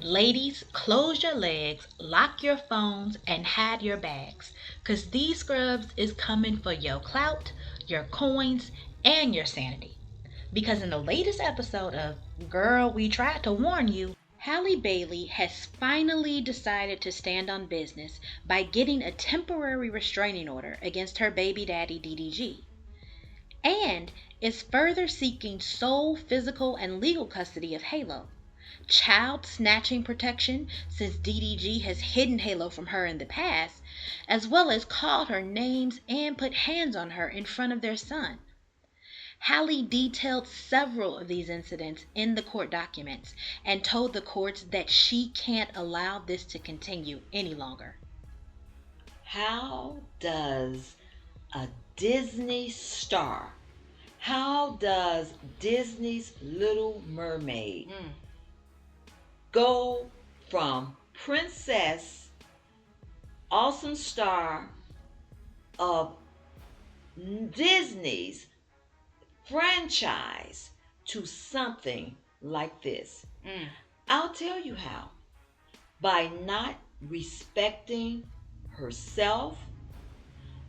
Ladies, close your legs, lock your phones, and hide your bags. Cause these scrubs is coming for your clout, your coins, and your sanity. Because in the latest episode of Girl, We Tried to Warn You, Halle Bailey has finally decided to stand on business by getting a temporary restraining order against her baby daddy DDG, and is further seeking sole physical and legal custody of Halo, child snatching protection since DDG has hidden Halo from her in the past, as well as called her names and put hands on her in front of their son. Halle detailed several of these incidents in the court documents and told the courts that she can't allow this to continue any longer. How does a Disney star, how does Disney's Little Mermaid go from princess, awesome star of Disney's franchise to something like this? I'll tell you how. By not respecting herself,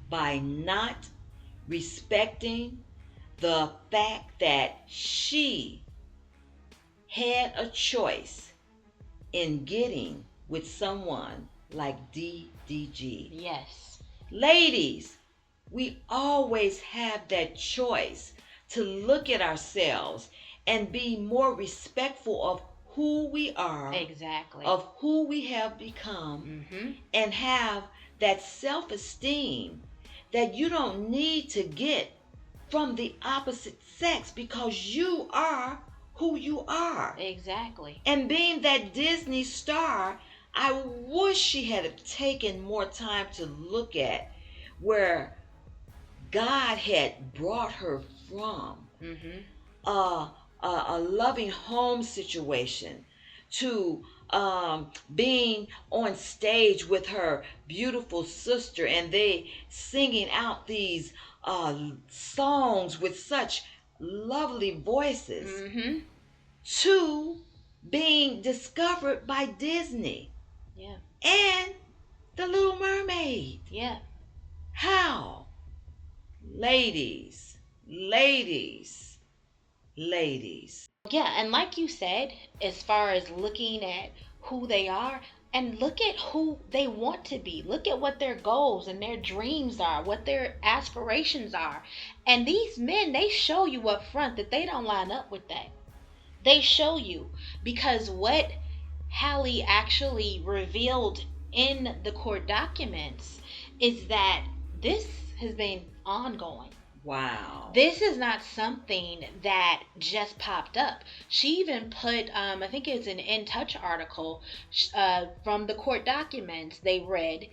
by not respecting the fact that she had a choice in getting with someone like DDG. Yes. Ladies, we always have that choice to look at ourselves and be more respectful of who we are, Exactly. of who we have become, and have that self-esteem that you don't need to get from the opposite sex, because you are who you are. Exactly. And being that Disney star, I wish she had taken more time to look at where God had brought her from. A loving home situation to being on stage with her beautiful sister, and they singing out these songs with such lovely voices, to being discovered by Disney. Yeah. And the Little Mermaid. Yeah. How? Ladies. Yeah, and like you said, as far as looking at who they are, and look at who they want to be. Look at what their goals and their dreams are, what their aspirations are. And these men, they show you up front that they don't line up with that. They show you, because what Halle actually revealed in the court documents is that this has been ongoing. Wow. This is not something that just popped up. She even put, I think it's an In Touch article from the court documents they read,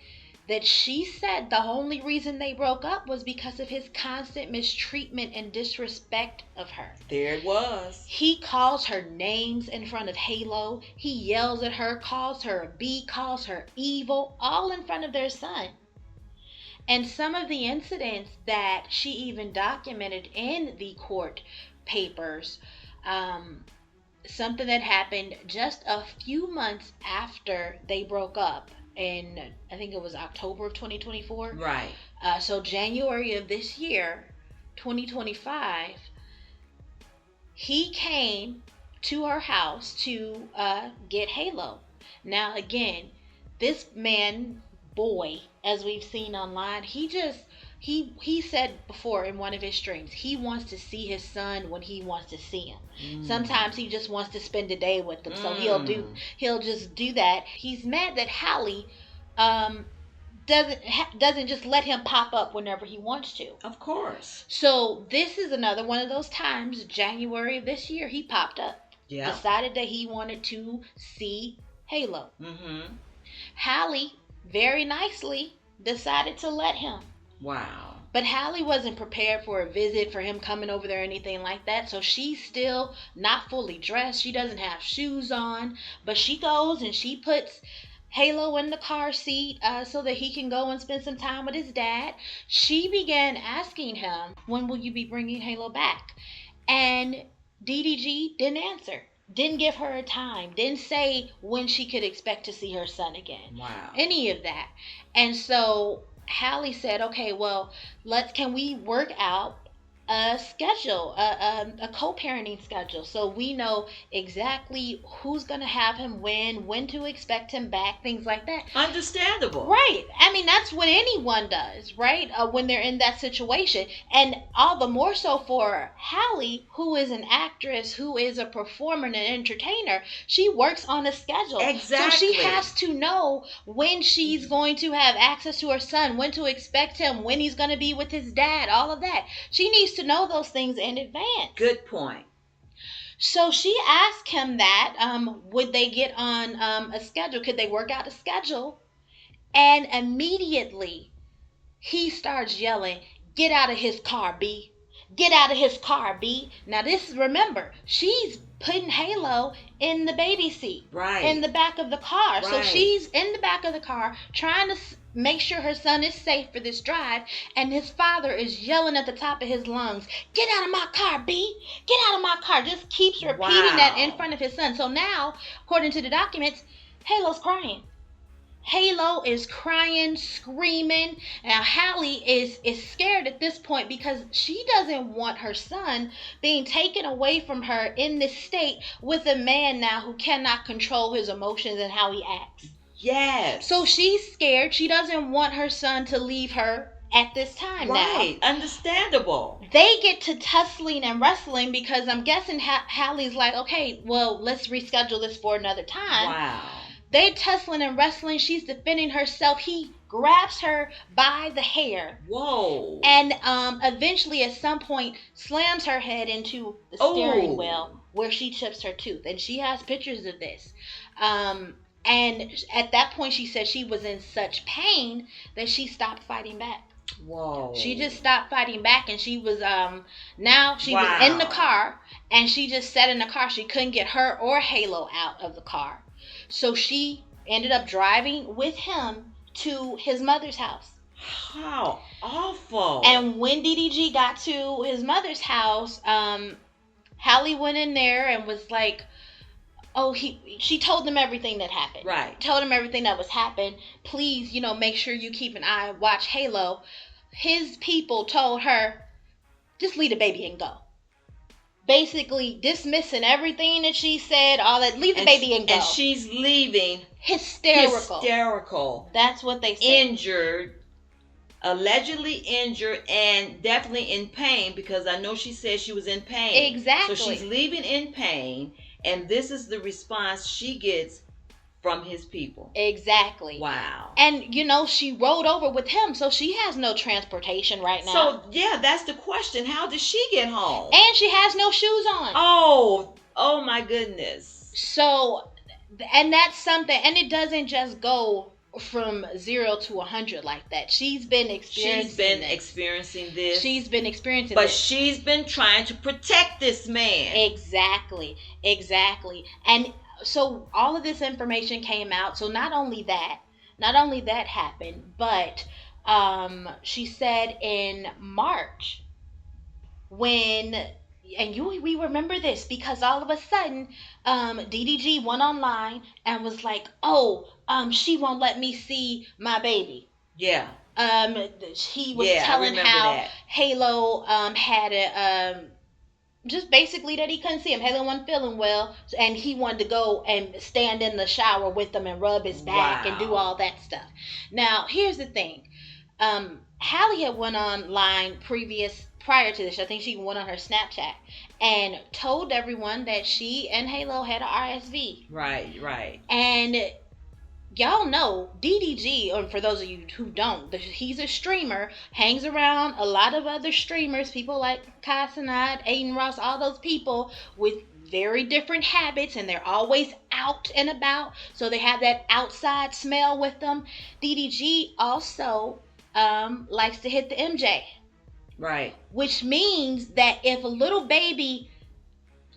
that she said the only reason they broke up was because of his constant mistreatment and disrespect of her. There it was. He calls her names in front of Halo. He yells at her, calls her a B, calls her evil, all in front of their son. And some of the incidents that she even documented in the court papers, something that happened just a few months after they broke up, in I think it was October of 2024. Right. So January of this year, 2025, he came to her house to get Halo. Now again, this man, boy, as we've seen online, he said before in one of his streams, he wants to see his son when he wants to see him. Sometimes he just wants to spend a day with them, so he'll just do that. He's mad that Halle doesn't just let him pop up whenever he wants to. Of course. So this is another one of those times. January of this year, he popped up. Yeah. Decided that he wanted to see Halo. Halle very nicely decided to let him. Wow. But Halle wasn't prepared for a visit, for him coming over there or anything like that. So she's still not fully dressed. She doesn't have shoes on. But she goes and she puts Halo in the car seat so that he can go and spend some time with his dad. She began asking him, when will you be bringing Halo back? And DDG didn't answer. didn't give her a time, didn't say when she could expect to see her son again. Wow. Any of that. And so Halle said, okay, well, can we work out a schedule, a co-parenting schedule, so we know exactly who's going to have him when to expect him back, things like that. Understandable. Right. I mean, that's what anyone does, right? When they're in that situation. And all the more so for Halle, who is an actress, who is a performer and an entertainer. She works on a schedule. Exactly. So she has to know when she's going to have access to her son, when to expect him, when he's going to be with his dad, all of that. She needs to know those things in advance. Good point. So she asked him that, would they get on a schedule? Could they work out a schedule? And immediately he starts yelling, "Get out of his car, B. Get out of his car, B." Now remember, she's putting Halo in the baby seat. Right. In the back of the car. Right. So she's in the back of the car trying to make sure her son is safe for this drive, and his father is yelling at the top of his lungs, "Get out of my car, B. Get out of my car." Just keeps repeating that in front of his son. So now, according to the documents, Halo's crying. Halo is crying, screaming. Now Halle is scared at this point because she doesn't want her son being taken away from her in this state with a man now who cannot control his emotions and how he acts. Yes. So she's scared. She doesn't want her son to leave her at this time. Right. Now. Understandable. They get to tussling and wrestling because I'm guessing Halle's like, okay, well, let's reschedule this for another time. Wow. They tussling and wrestling. She's defending herself. He grabs her by the hair. Whoa. And eventually, at some point, slams her head into the steering wheel where she chips her tooth. And she has pictures of this. And at that point, she said she was in such pain that she stopped fighting back. Whoa. She just stopped fighting back, and she was now she was in the car, and she just sat in the car. She couldn't get her or Halo out of the car. So she ended up driving with him to his mother's house. How awful. And when DDG got to his mother's house, Halle went in there and was like, she told them everything that happened. Right. Told him everything that was happened. Please, make sure you keep an eye, watch Halo. His people told her, just leave the baby and go. Basically dismissing everything that she said, all that, leave the baby and go. And she's leaving hysterical. That's what they said. Injured, allegedly injured, and definitely in pain, because I know she said she was in pain. Exactly. So she's leaving in pain, and this is the response she gets from his people. Exactly. Wow. And she rode over with him, so she has no transportation right now. So yeah, that's the question. How does she get home? And she has no shoes on. Oh my goodness. So, and that's something, and it doesn't just go from 0 to 100 like that. She's been experiencing this. But she's been trying to protect this man. Exactly. And so all of this information came out. So not only that happened, but she said in March, we remember this because all of a sudden DDG went online and was like, she won't let me see my baby. Yeah. He was telling how that Halo had a just basically that he couldn't see him. Halo wasn't feeling well, and he wanted to go and stand in the shower with him and rub his back and do all that stuff. Now, here's the thing. Halle had went online prior to this. I think she went on her Snapchat and told everyone that she and Halo had an RSV. Right. And y'all know DDG, or for those of you who don't, he's a streamer, hangs around a lot of other streamers, people like Kai Cenat, Aiden Ross, all those people with very different habits, and they're always out and about, so they have that outside smell with them. DDG also likes to hit the MJ. Right. Which means that if a little baby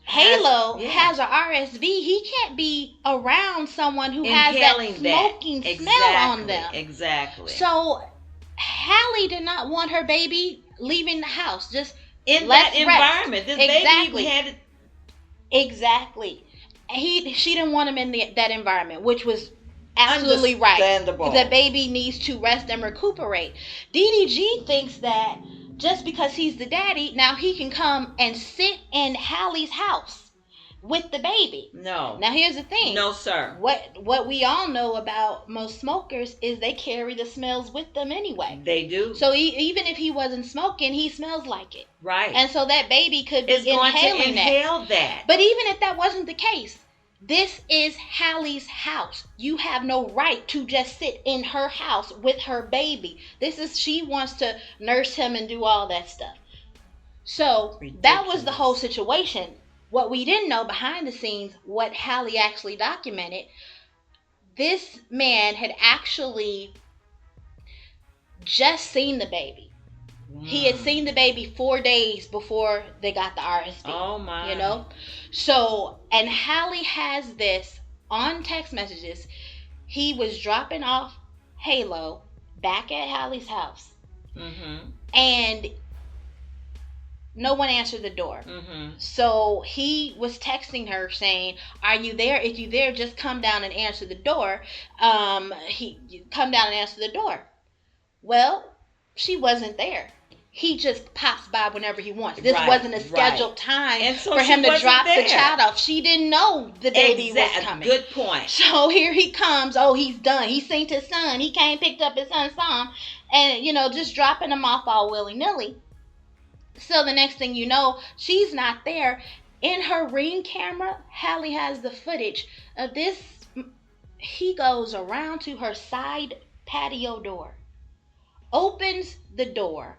Halo has a RSV, he can't be around someone who has that smoking smell on them. Exactly. So Halle did not want her baby leaving the house. Just in that environment. This baby had it. Exactly. She didn't want him in that environment, which was absolutely right. The baby needs to rest and recuperate. DDG thinks that just because he's the daddy, now he can come and sit in Halle's house with the baby. No. Now here's the thing. No, sir. What we all know about most smokers is they carry the smells with them anyway. They do. So even if he wasn't smoking, he smells like it. Right. And so that baby could be going to inhale that. But even if that wasn't the case, this is Halle's house. You have no right to just sit in her house with her baby. She wants to nurse him and do all that stuff. So that was the whole situation. What we didn't know behind the scenes, what Halle actually documented, this man had actually just seen the baby. Wow. He had seen the baby 4 days before they got the RSV. Oh my. You know? So, and Halle has this on text messages. He was dropping off Halo back at Halle's house. Mm-hmm. And no one answered the door. Mm-hmm. So he was texting her saying, "Are you there? If you're there, just come down and answer the door." Come down and answer the door. Well, she wasn't there. He just pops by whenever he wants. This wasn't a scheduled time for him to drop the child off. She didn't know the baby was coming. Good point. So here he comes. Oh, he's done. He seen his son. He came, picked up his son, saw him, and just dropping him off all willy-nilly. So the next thing you know, she's not there. In her Ring camera, Halle has the footage of this. He goes around to her side patio door, opens the door,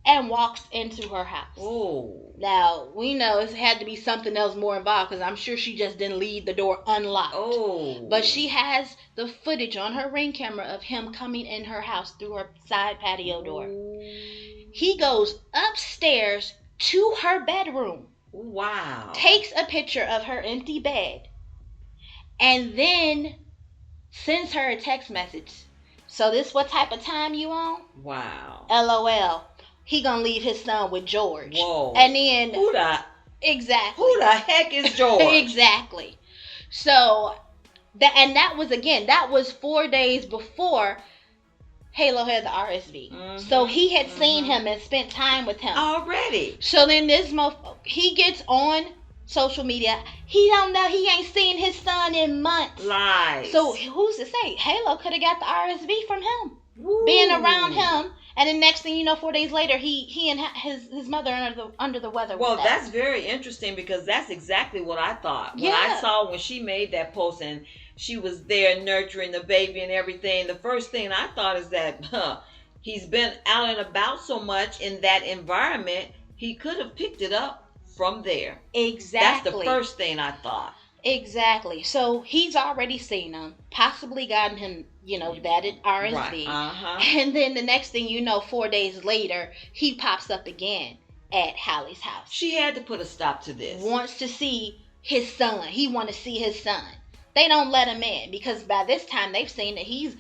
and walks into her house. Oh. Now, we know it had to be something else more involved, because I'm sure she just didn't leave the door unlocked. Oh. But she has the footage on her Ring camera of him coming in her house through her side patio door. Oh. He goes upstairs to her bedroom. Wow. Takes a picture of her empty bed. And then sends her a text message. So this what type of time you on? Wow. LOL. He gonna leave his son with George. Whoa. And then Exactly. Who the heck is George? Exactly. So that was 4 days before Halo had the RSV. Mm-hmm. So he had seen him and spent time with him already. So then he gets on social media. He don't know, he ain't seen his son in months. Lies. So who's to say? Halo could have got the RSV from him. Woo. Being around him, and then next thing you know, 4 days later, he and his mother are under the weather. Well, that's very interesting, because that's exactly what I thought. When I saw when she made that post and she was there nurturing the baby and everything, the first thing I thought is that he's been out and about so much in that environment, he could have picked it up from there. Exactly. That's the first thing I thought. Exactly. So he's already seen him, possibly gotten him, that RSV. Right. Uh-huh. And then the next thing you know, 4 days later, he pops up again at Halle's house. She had to put a stop to this. Wants to see his son. He want to see his son. They don't let him in, because by this time they've seen that he's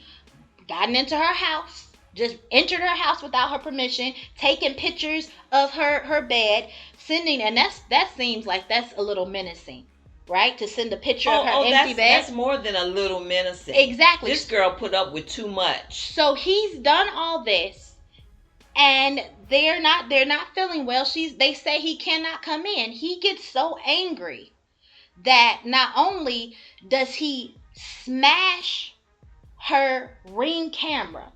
gotten into her house, just entered her house without her permission, taking pictures of her bed, sending, and that seems like that's a little menacing. Right? To send a picture of her empty bed. That's more than a little menacing. Exactly. This girl put up with too much. So he's done all this, and they're not feeling well. They say he cannot come in. He gets so angry that not only does he smash her Ring camera.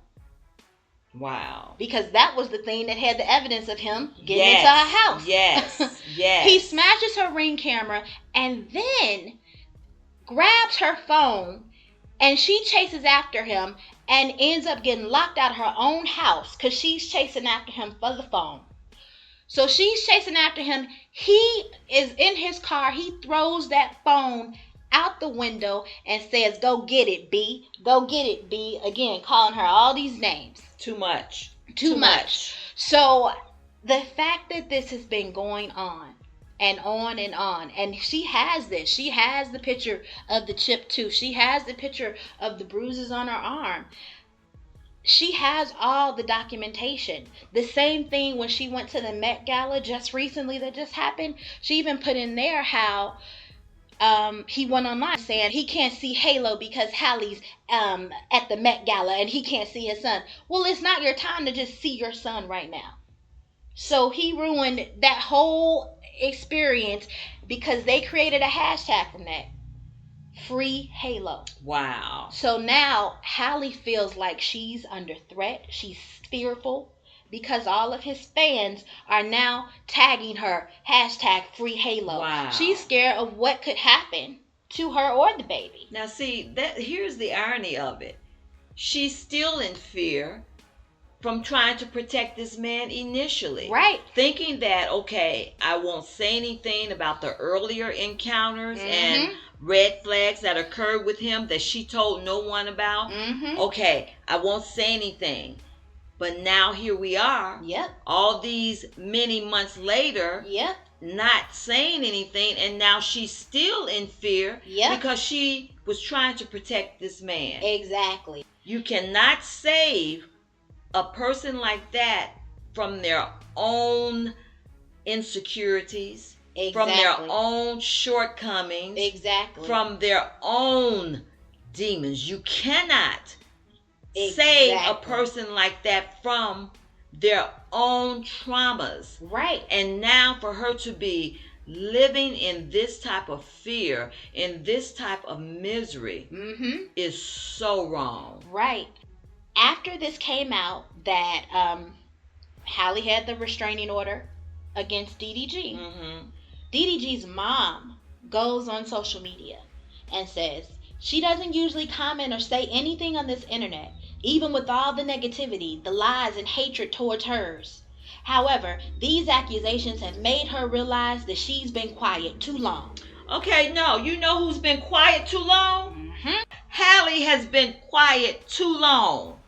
Wow. Because that was the thing that had the evidence of him getting into her house. Yes. Yes. He smashes her Ring camera and then grabs her phone, and she chases after him and ends up getting locked out of her own house because she's chasing after him for the phone. So she's chasing after him. He is in his car. He throws that phone out the window and says, "Go get it, B. Go get it, B." Again, calling her all these names. Too much. Too much. So the fact that this has been going on and on and on, and she has this. She has the picture of the chipped tooth. She has the picture of the bruises on her arm. She has all the documentation. The same thing when she went to the Met Gala just recently that just happened. She even put in there how he went online saying he can't see Halo because Halle's at the Met Gala and he can't see his son. Well, it's not your time to just see your son right now. So he ruined that whole experience because they created a hashtag from that. Free Halo. Wow. So now Halle feels like she's under threat. She's fearful because all of his fans are now tagging her hashtag Free Halo. Wow. She's scared of what could happen to her or the baby. Now see, here's the irony of it. She's still in fear from trying to protect this man initially. Right. Thinking that, okay, I won't say anything about the earlier encounters and red flags that occurred with him that she told no one about. Okay, I won't say anything. But now here we are. Yep. All these many months later. Yep. Not saying anything, and now she's still in fear. Yep. Because she was trying to protect this man. Exactly. You cannot save a person like that from their own insecurities, from their own shortcomings, from their own demons. You cannot save a person like that from their own traumas. Right. And now for her to be living in this type of fear, in this type of misery, is so wrong. Right. After this came out that Halle had the restraining order against DDG, DDG's mom goes on social media and says she doesn't usually comment or say anything on this internet, even with all the negativity, the lies, and hatred towards hers. However, these accusations have made her realize that she's been quiet too long. Okay, no, you know who's been quiet too long? Halle has been quiet too long.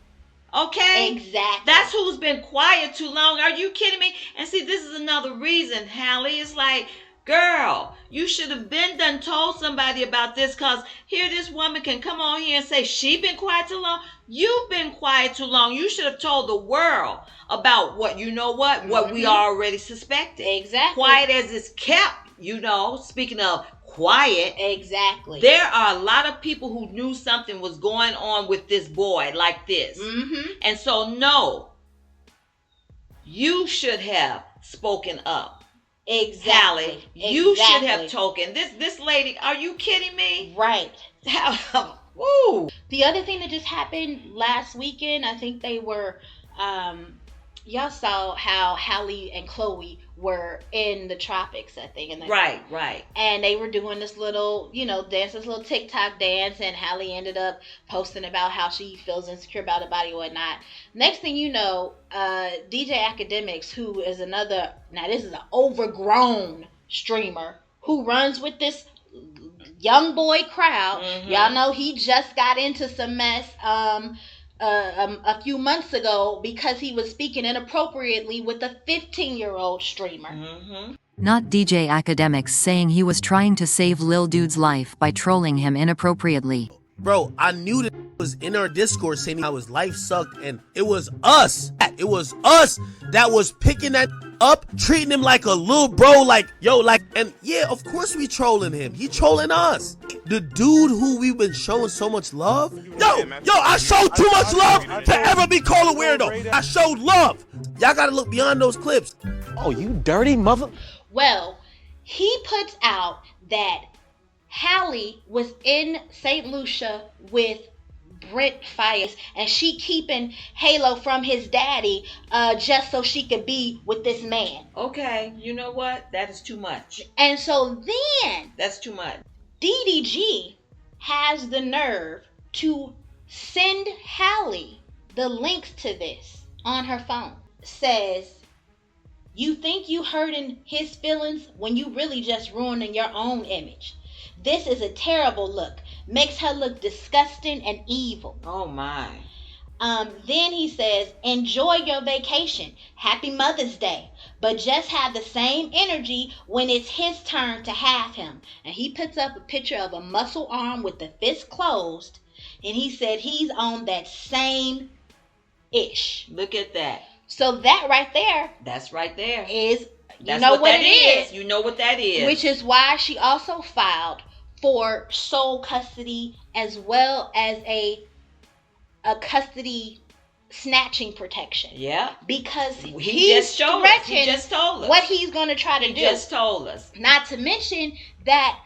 Okay? Exactly. That's who's been quiet too long. Are you kidding me? And see, this is another reason, Halle. It's like, girl, you should have been done told somebody about this, because here this woman can come on here and say she been quiet too long. You've been quiet too long. You should have told the world about what, you know what we already suspected. Exactly. Quiet as it's kept, you know, speaking of quiet. Exactly. There are a lot of people who knew something was going on with this boy like this. And so, no, you should have spoken up. Exactly. Halle, you should have token. This lady, are you kidding me? Right. Woo. The other thing that just happened last weekend, I think they were, y'all saw how Halle and Chloe were in the tropics, I think. And Right. And they were doing this little, dance, this little TikTok dance, and Halle ended up posting about how she feels insecure about her body and whatnot. Next thing you know, DJ Academics, who is another, now this is an overgrown streamer who runs with this young boy crowd. Y'all know he just got into some mess a few months ago because he was speaking inappropriately with a 15-year-old streamer. Not DJ Academics saying he was trying to save Lil Dude's life by trolling him inappropriately. Bro, I knew that it was in our Discord saying how his life sucked, and it was us. It was us that was picking that up, treating him like a little bro, and yeah, of course we trolling him. He trolling us. The dude who we've been showing so much love. Yo, I showed too much love to ever be called a weirdo. I showed love. Y'all gotta look beyond those clips. Oh, you dirty mother. Well, he puts out that Halle was in St. Lucia with Brent Fires, and she keeping Halo from his daddy just so she could be with this man. Okay, you know what? That is too much. And so then that's too much. DDG has the nerve to send Halle the links to this on her phone. Says, you think you hurting his feelings when you really just ruining your own image. This is a terrible look. Makes her look disgusting and evil. Oh my. Then he says, enjoy your vacation. Happy Mother's Day. But just have the same energy when it's his turn to have him. And he puts up a picture of a muscle arm with the fist closed. And he said he's on that same ish. Look at that. So that right there. That's right there. Is, you know what it is. You know what that is. Which is why she also filed for sole custody as well as a custody snatching protection. Yeah. Because He just told us what he's going to try to do. He just told us. Not to mention that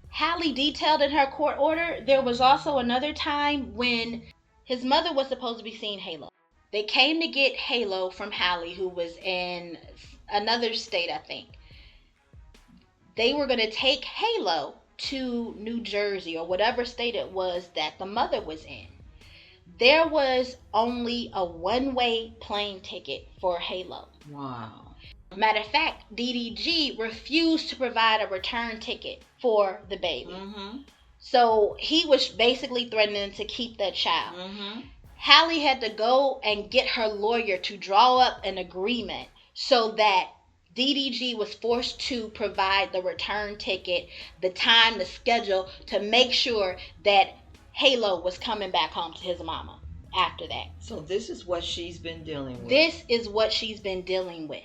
Halle detailed in her court order, there was also another time when his mother was supposed to be seeing Halo. They came to get Halo from Halle, who was in another state, I think. They were going to take Halo to New Jersey or whatever state it was that the mother was in. There was only a one-way plane ticket for Halo. Wow. Matter of fact, DDG refused to provide a return ticket for the baby. Mm-hmm. So he was basically threatening to keep that child. Mm-hmm. Halle had to go and get her lawyer to draw up an agreement so that DDG was forced to provide the return ticket, the time, the schedule, to make sure that Halo was coming back home to his mama after that. So this is what she's been dealing with. This is what she's been dealing with.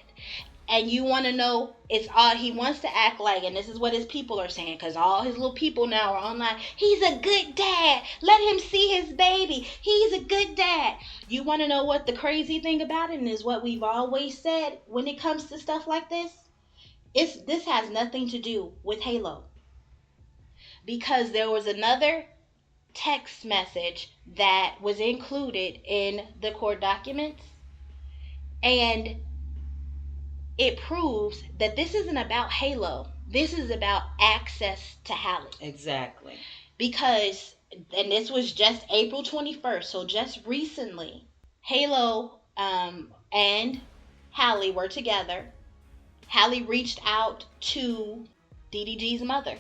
And you want to know, it's all he wants to act like, and this is what his people are saying, because all his little people now are online. He's a good dad. Let him see his baby. He's a good dad. You want to know what the crazy thing about it is? What we've always said when it comes to stuff like this? This has nothing to do with Halo. Because there was another text message that was included in the court documents, and it proves that this isn't about Halo. This is about access to Halle. Exactly. Because, and this was just April 21st, so just recently, Halo and Halle were together. Halle reached out to DDG's mother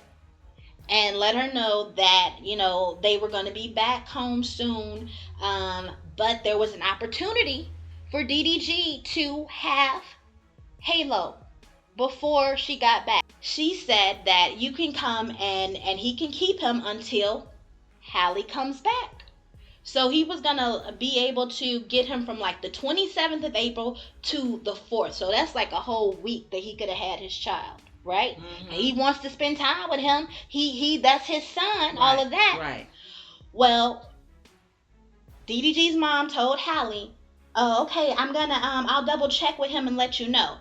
and let her know that, you know, they were going to be back home soon. But there was an opportunity for DDG to have Halo before she got back. She said that you can come and he can keep him until Halle comes back. So he was going to be able to get him from like the 27th of April to the 4th. So that's like a whole week that he could have had his child. Right? Mm-hmm. He wants to spend time with him. He that's his son, right, all of that. Right. Well, DDG's mom told Halle, "Oh, okay, I'm gonna I'll double check with him and let you know."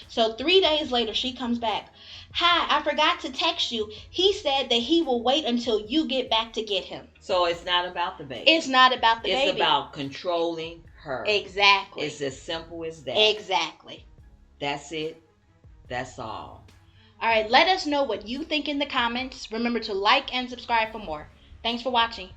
So 3 days later, she comes back. "Hi, I forgot to text you. He said that he will wait until you get back to get him." So it's not about the baby. It's not about the baby. It's about controlling her. Exactly. It's as simple as that. Exactly. That's it. That's all. All right, let us know what you think in the comments. Remember to like and subscribe for more. Thanks for watching.